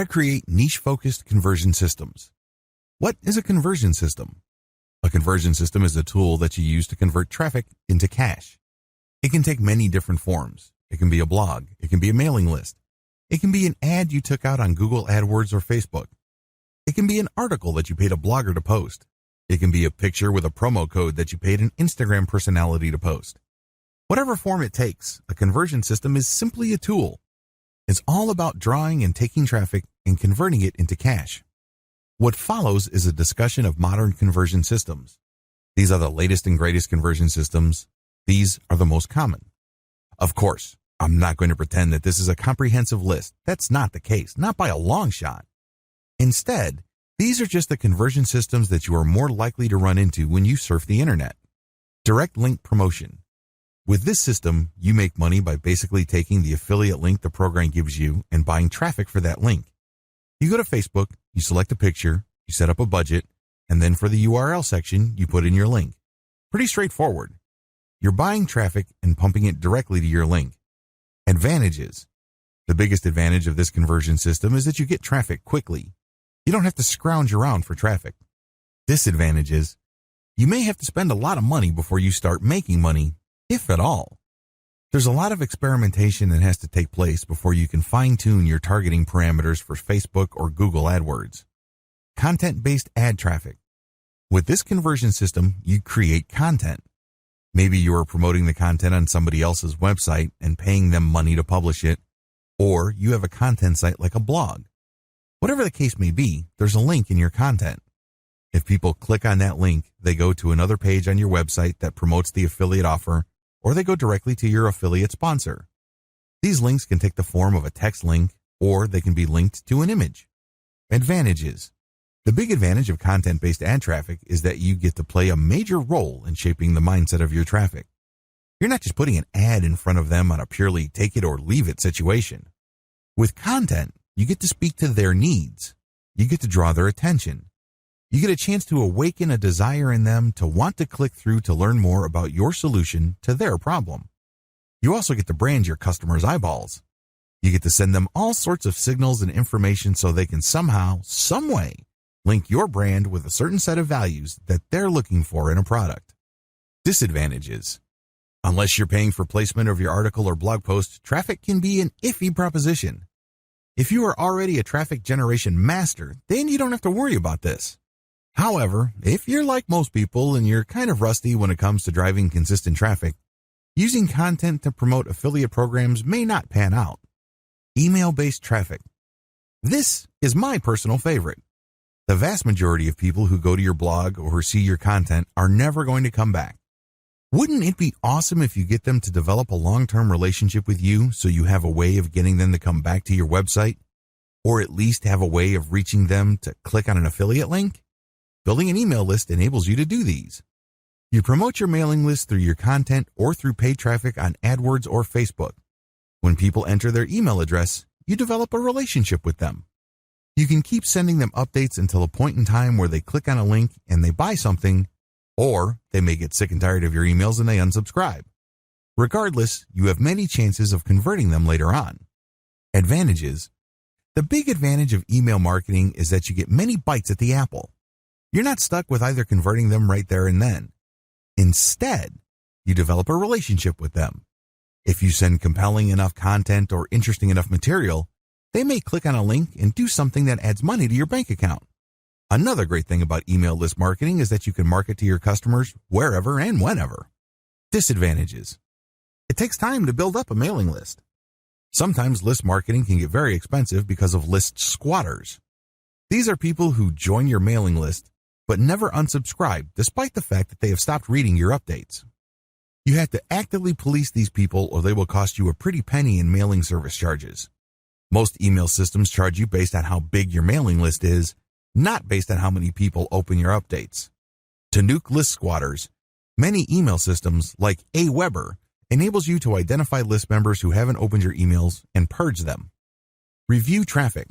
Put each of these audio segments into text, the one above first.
to create niche-focused conversion systems. What is a conversion system? A conversion system is a tool that you use to convert traffic into cash. It can take many different forms. It can be a blog. It can be a mailing list. It can be an ad you took out on Google AdWords or Facebook. It can be an article that you paid a blogger to post. It can be a picture with a promo code that you paid an Instagram personality to post. Whatever form it takes, a conversion system is simply a tool. It's all about drawing and taking traffic and converting it into cash. What follows is a discussion of modern conversion systems. These are the latest and greatest conversion systems. These are the most common. Of course, I'm not going to pretend that this is a comprehensive list. That's not the case, not by a long shot. Instead, these are just the conversion systems that you are more likely to run into when you surf the internet. Direct link promotion. With this system, you make money by basically taking the affiliate link the program gives you and buying traffic for that link. You go to Facebook, you select a picture, you set up a budget, and then for the URL section, you put in your link. Pretty straightforward. You're buying traffic and pumping it directly to your link. Advantages. The biggest advantage of this conversion system is that you get traffic quickly. You don't have to scrounge around for traffic. Disadvantages. You may have to spend a lot of money before you start making money, if at all. There's a lot of experimentation that has to take place before you can fine-tune your targeting parameters for Facebook or Google AdWords. Content-based ad traffic. With this conversion system, you create content. Maybe you are promoting the content on somebody else's website and paying them money to publish it, or you have a content site like a blog. Whatever the case may be, there's a link in your content. If people click on that link, they go to another page on your website that promotes the affiliate offer, or they go directly to your affiliate sponsor. These links can take the form of a text link, or they can be linked to an image. Advantages. The big advantage of content-based ad traffic is that you get to play a major role in shaping the mindset of your traffic. You're not just putting an ad in front of them on a purely take it or leave it situation. With content, you get to speak to their needs. You get to draw their attention. You get a chance to awaken a desire in them to want to click through to learn more about your solution to their problem. You also get to brand your customers' eyeballs. You get to send them all sorts of signals and information so they can somehow, some way, link your brand with a certain set of values that they're looking for in a product. Disadvantages. Unless you're paying for placement of your article or blog post, traffic can be an iffy proposition. If you are already a traffic generation master, then you don't have to worry about this. However, if you're like most people and you're kind of rusty when it comes to driving consistent traffic, using content to promote affiliate programs may not pan out. Email-based traffic. This is my personal favorite. The vast majority of people who go to your blog or who see your content are never going to come back. Wouldn't it be awesome if you get them to develop a long-term relationship with you so you have a way of getting them to come back to your website? Or at least have a way of reaching them to click on an affiliate link? Building an email list enables you to do these. You promote your mailing list through your content or through paid traffic on AdWords or Facebook. When people enter their email address, you develop a relationship with them. You can keep sending them updates until a point in time where they click on a link and they buy something, or they may get sick and tired of your emails and they unsubscribe. Regardless, you have many chances of converting them later on. Advantages. The big advantage of email marketing is that you get many bites at the apple. You're not stuck with either converting them right there and then. Instead, you develop a relationship with them. If you send compelling enough content or interesting enough material, they may click on a link and do something that adds money to your bank account. Another great thing about email list marketing is that you can market to your customers wherever and whenever. Disadvantages. It takes time to build up a mailing list. Sometimes list marketing can get very expensive because of list squatters. These are people who join your mailing list but never unsubscribe despite the fact that they have stopped reading your updates. You have to actively police these people or they will cost you a pretty penny in mailing service charges. Most email systems charge you based on how big your mailing list is, not based on how many people open your updates. To nuke list squatters, many email systems like Aweber enables you to identify list members who haven't opened your emails and purge them. Review traffic.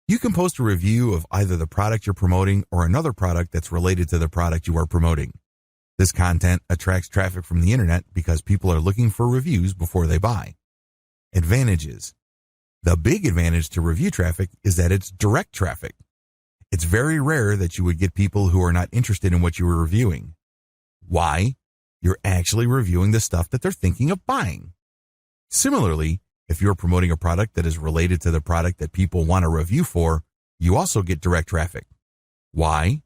You can post a review of either the product you're promoting or another product that's related to the product you are promoting. This content attracts traffic from the internet because people are looking for reviews before they buy. Advantages. The big advantage to review traffic is that it's direct traffic. It's very rare that you would get people who are not interested in what you were reviewing. Why? You're actually reviewing the stuff that they're thinking of buying. Similarly, if you're promoting a product that is related to the product that people want a review for, you also get direct traffic. Why?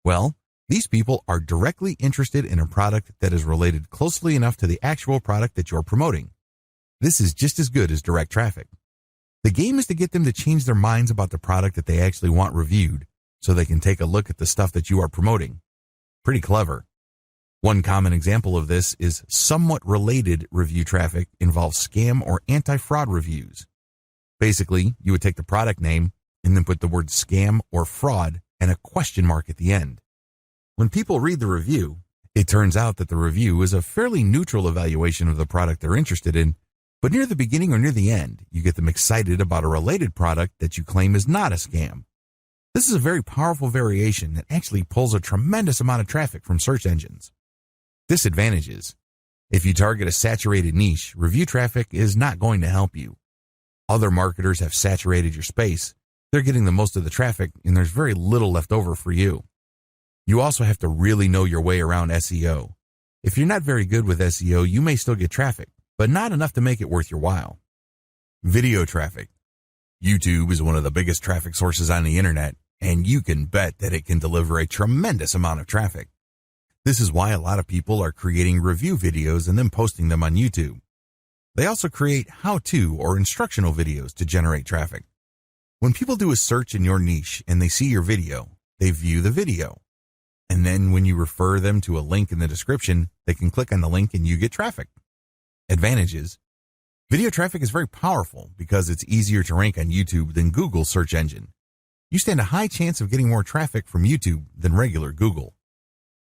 Well, these people are directly interested in a product that is related closely enough to the actual product that you're promoting. This is just as good as direct traffic. The game is to get them to change their minds about the product that they actually want reviewed so they can take a look at the stuff that you are promoting. Pretty clever. One common example of this is somewhat related review traffic involves scam or anti-fraud reviews. Basically, you would take the product name and then put the word scam or fraud and a question mark at the end. When people read the review, it turns out that the review is a fairly neutral evaluation of the product they're interested in, but near the beginning or near the end, you get them excited about a related product that you claim is not a scam. This is a very powerful variation that actually pulls a tremendous amount of traffic from search engines. Disadvantages. If you target a saturated niche, review traffic is not going to help you. Other marketers have saturated your space. They're getting the most of the traffic, and there's very little left over for you. You also have to really know your way around SEO. If you're not very good with SEO, you may still get traffic, but not enough to make it worth your while. Video traffic. YouTube is one of the biggest traffic sources on the internet, and you can bet that it can deliver a tremendous amount of traffic. This is why a lot of people are creating review videos and then posting them on YouTube. They also create how-to or instructional videos to generate traffic. When people do a search in your niche and they see your video, they view the video. And then when you refer them to a link in the description, they can click on the link and you get traffic. Advantages. Video traffic is very powerful because it's easier to rank on YouTube than Google's search engine. You stand a high chance of getting more traffic from YouTube than regular Google.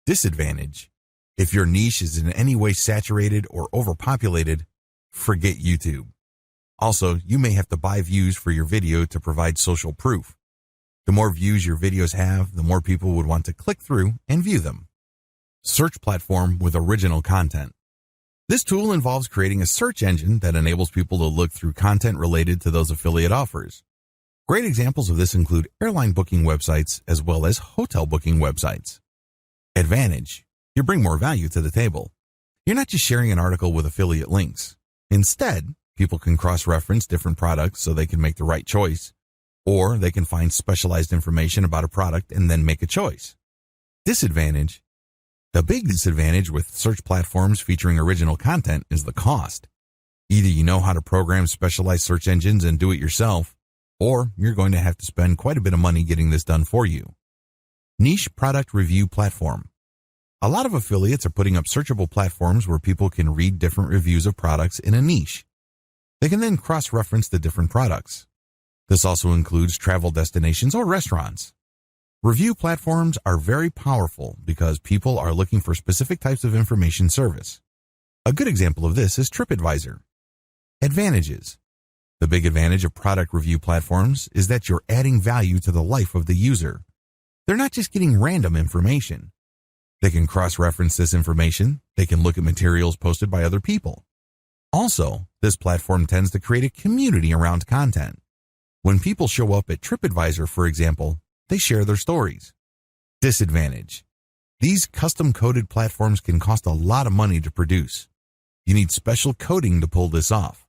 Disadvantage. If your niche is in any way saturated or overpopulated, forget YouTube. Also, you may have to buy views for your video to provide social proof. The more views your videos have, the more people would want to click through and view them. Search platform with original content. This tool involves creating a search engine that enables people to look through content related to those affiliate offers. Great examples of this include airline booking websites as well as hotel booking websites. Advantage. You bring more value to the table. You're not just sharing an article with affiliate links. Instead, people can cross-reference different products so they can make the right choice, or they can find specialized information about a product and then make a choice. Disadvantage. The big disadvantage with search platforms featuring original content is the cost. Either you know how to program specialized search engines and do it yourself, or you're going to have to spend quite a bit of money getting this done for you. Niche product review platform. A lot of affiliates are putting up searchable platforms where people can read different reviews of products in a niche. They can then cross-reference the different products. This also includes travel destinations or restaurants. Review platforms are very powerful because people are looking for specific types of information service. A good example of this is Tripadvisor. Advantages. The big advantage of product review platforms is that you're adding value to the life of the user. They're not just getting random information. They can cross-reference this information. They can look at materials posted by other people. Also, this platform tends to create a community around content. When people show up at Tripadvisor, for example, they share their stories. Disadvantage. These custom-coded platforms can cost a lot of money to produce. You need special coding to pull this off.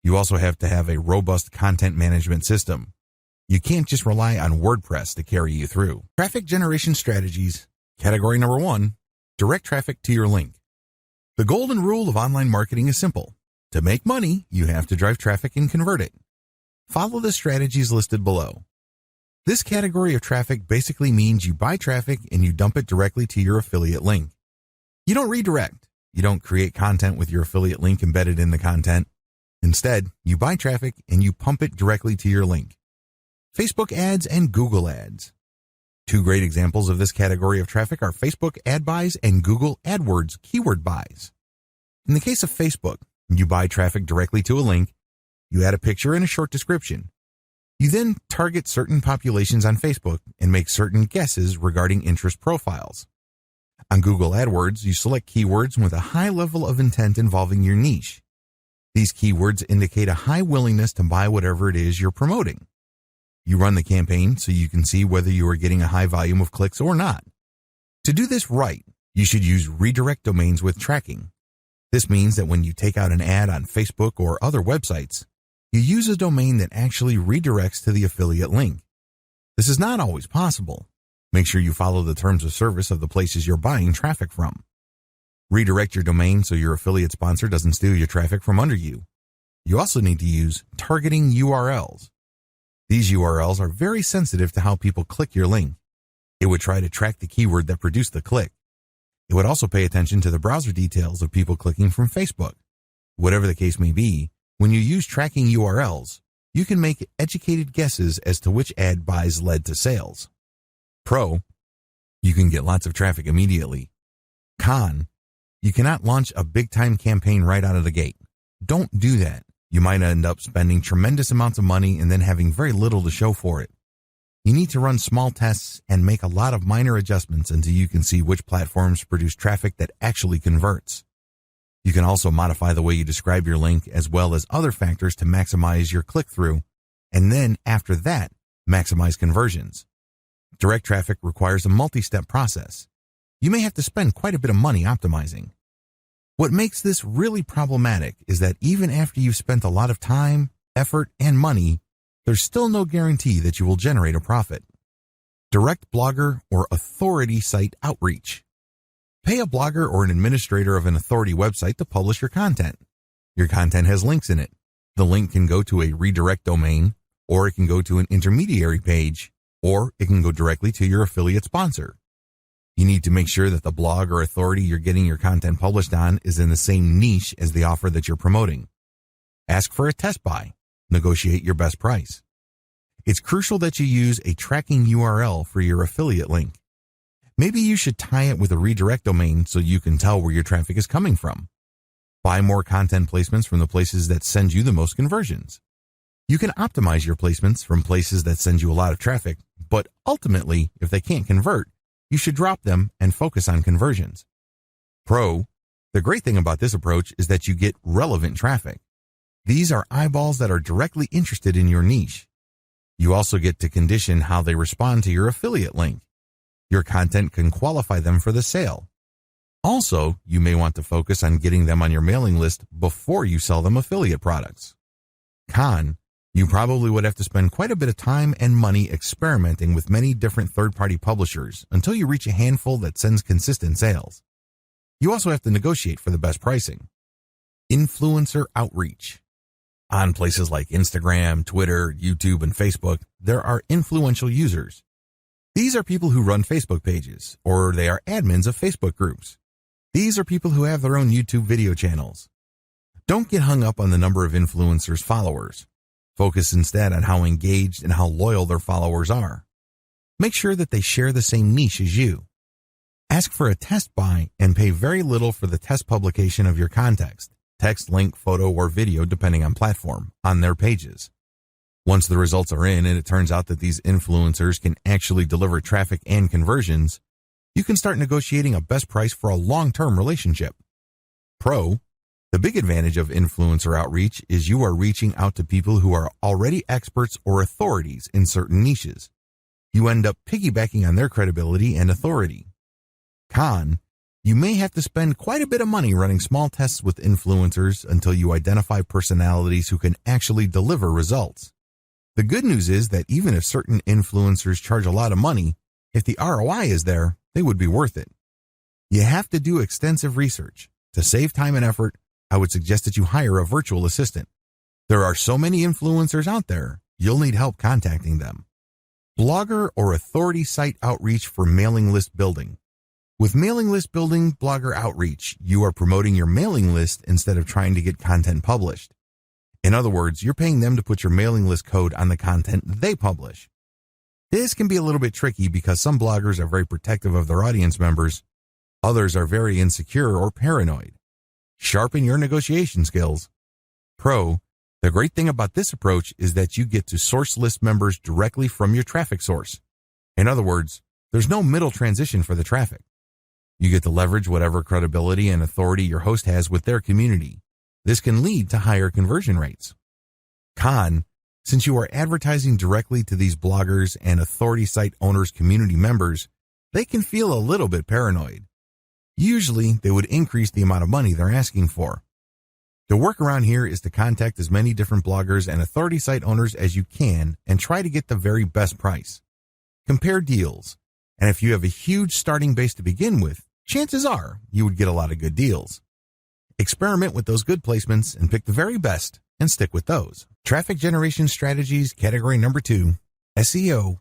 You also have to have a robust content management system. You can't just rely on WordPress to carry you through. Traffic generation strategies. Category number 1, direct traffic to your link. The golden rule of online marketing is simple. To make money, you have to drive traffic and convert it. Follow the strategies listed below. This category of traffic basically means you buy traffic and you dump it directly to your affiliate link. You don't redirect. You don't create content with your affiliate link embedded in the content. Instead, you buy traffic and you pump it directly to your link. Facebook ads and Google ads. Two great examples of this category of traffic are Facebook ad buys and Google AdWords keyword buys. In the case of Facebook, you buy traffic directly to a link, you add a picture and a short description. You then target certain populations on Facebook and make certain guesses regarding interest profiles. On Google AdWords, you select keywords with a high level of intent involving your niche. These keywords indicate a high willingness to buy whatever it is you're promoting. You run the campaign so you can see whether you are getting a high volume of clicks or not. To do this right, you should use redirect domains with tracking. This means that when you take out an ad on Facebook or other websites, you use a domain that actually redirects to the affiliate link. This is not always possible. Make sure you follow the terms of service of the places you're buying traffic from. Redirect your domain so your affiliate sponsor doesn't steal your traffic from under you. You also need to use targeting URLs. These URLs are very sensitive to how people click your link. It would try to track the keyword that produced the click. It would also pay attention to the browser details of people clicking from Facebook. Whatever the case may be, when you use tracking URLs, you can make educated guesses as to which ad buys led to sales. Pro, you can get lots of traffic immediately. Con, you cannot launch a big-time campaign right out of the gate. Don't do that. You might end up spending tremendous amounts of money and then having very little to show for it. You need to run small tests and make a lot of minor adjustments until you can see which platforms produce traffic that actually converts. You can also modify the way you describe your link as well as other factors to maximize your click-through, and then after that, maximize conversions. Direct traffic requires a multi-step process. You may have to spend quite a bit of money optimizing. What makes this really problematic is that even after you've spent a lot of time, effort, and money, there's still no guarantee that you will generate a profit. Direct blogger or authority site outreach. Pay a blogger or an administrator of an authority website to publish your content. Your content has links in it. The link can go to a redirect domain, or it can go to an intermediary page, or it can go directly to your affiliate sponsor. You need to make sure that the blog or authority you're getting your content published on is in the same niche as the offer that you're promoting. Ask for a test buy. Negotiate your best price. It's crucial that you use a tracking URL for your affiliate link. Maybe you should tie it with a redirect domain so you can tell where your traffic is coming from. Buy more content placements from the places that send you the most conversions. You can optimize your placements from places that send you a lot of traffic, but ultimately, if they can't convert, you should drop them and focus on conversions. Pro, the great thing about this approach is that you get relevant traffic. These are eyeballs that are directly interested in your niche. You also get to condition how they respond to your affiliate link. Your content can qualify them for the sale. Also, you may want to focus on getting them on your mailing list before you sell them affiliate products. Con, you probably would have to spend quite a bit of time and money experimenting with many different third-party publishers until you reach a handful that sends consistent sales. You also have to negotiate for the best pricing. Influencer outreach. On places like Instagram, Twitter, YouTube, and Facebook, there are influential users. These are people who run Facebook pages, or they are admins of Facebook groups. These are people who have their own YouTube video channels. Don't get hung up on the number of influencers' followers. Focus instead on how engaged and how loyal their followers are. Make sure that they share the same niche as you. Ask for a test buy and pay very little for the test publication of your context, text, link, photo, or video depending on platform, on their pages. Once the results are in and it turns out that these influencers can actually deliver traffic and conversions, you can start negotiating a best price for a long-term relationship. Pro, the big advantage of influencer outreach is you are reaching out to people who are already experts or authorities in certain niches. You end up piggybacking on their credibility and authority. Con, you may have to spend quite a bit of money running small tests with influencers until you identify personalities who can actually deliver results. The good news is that even if certain influencers charge a lot of money, if the ROI is there, they would be worth it. You have to do extensive research. To save time and effort, I would suggest that you hire a virtual assistant. There are so many influencers out there, you'll need help contacting them. Blogger or authority site outreach for mailing list building. With mailing list building blogger outreach, you are promoting your mailing list instead of trying to get content published. In other words, you're paying them to put your mailing list code on the content they publish. This can be a little bit tricky because some bloggers are very protective of their audience members. Others are very insecure or paranoid. Sharpen your negotiation skills. Pro, the great thing about this approach is that you get to source list members directly from your traffic source. In other words, there's no middle transition for the traffic. You get to leverage whatever credibility and authority your host has with their community. This can lead to higher conversion rates. Con, since you are advertising directly to these bloggers and authority site owners' community members, they can feel a little bit paranoid. Usually, they would increase the amount of money they're asking for. The workaround here is to contact as many different bloggers and authority site owners as you can and try to get the very best price. Compare deals, and if you have a huge starting base to begin with, chances are you would get a lot of good deals. Experiment with those good placements and pick the very best and stick with those. Traffic generation strategies, category number 2, SEO,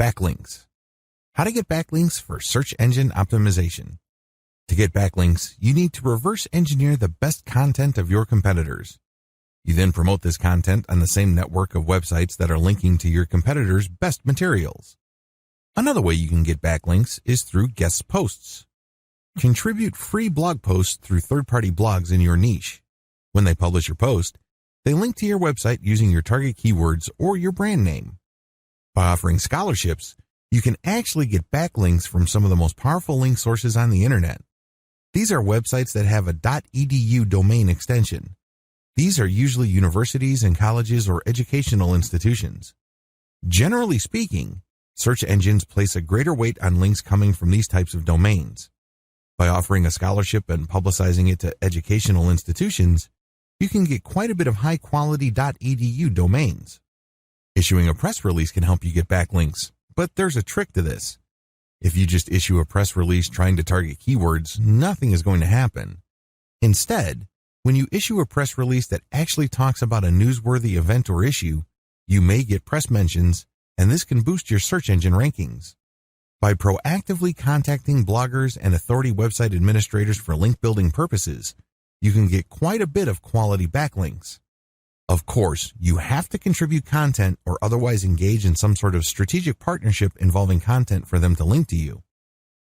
backlinks. How to get backlinks for search engine optimization. To get backlinks, you need to reverse engineer the best content of your competitors. You then promote this content on the same network of websites that are linking to your competitors' best materials. Another way you can get backlinks is through guest posts. Contribute free blog posts through third-party blogs in your niche. When they publish your post, they link to your website using your target keywords or your brand name. By offering scholarships, you can actually get backlinks from some of the most powerful link sources on the internet. These are websites that have a .edu domain extension. These are usually universities and colleges or educational institutions. Generally speaking, search engines place a greater weight on links coming from these types of domains. By offering a scholarship and publicizing it to educational institutions, you can get quite a bit of high-quality .edu domains. Issuing a press release can help you get backlinks, but there's a trick to this. If you just issue a press release trying to target keywords, nothing is going to happen. Instead, when you issue a press release that actually talks about a newsworthy event or issue, you may get press mentions, and this can boost your search engine rankings. By proactively contacting bloggers and authority website administrators for link building purposes, you can get quite a bit of quality backlinks. Of course, you have to contribute content or otherwise engage in some sort of strategic partnership involving content for them to link to you.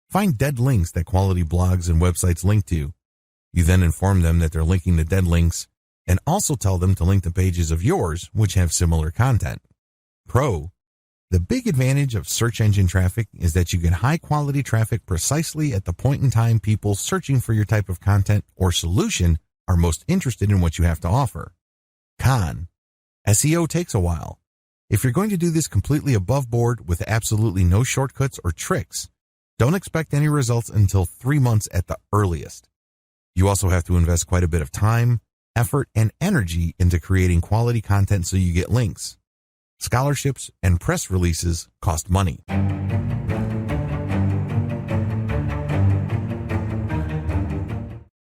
Find dead links that quality blogs and websites link to. You then inform them that they're linking to dead links and also tell them to link to pages of yours which have similar content. Pro: the big advantage of search engine traffic is that you get high-quality traffic precisely at the point in time people searching for your type of content or solution are most interested in what you have to offer. Con: SEO takes a while. If you're going to do this completely above board with absolutely no shortcuts or tricks, don't expect any results until 3 months at the earliest. You also have to invest quite a bit of time, effort, and energy into creating quality content so you get links. Scholarships and press releases cost money.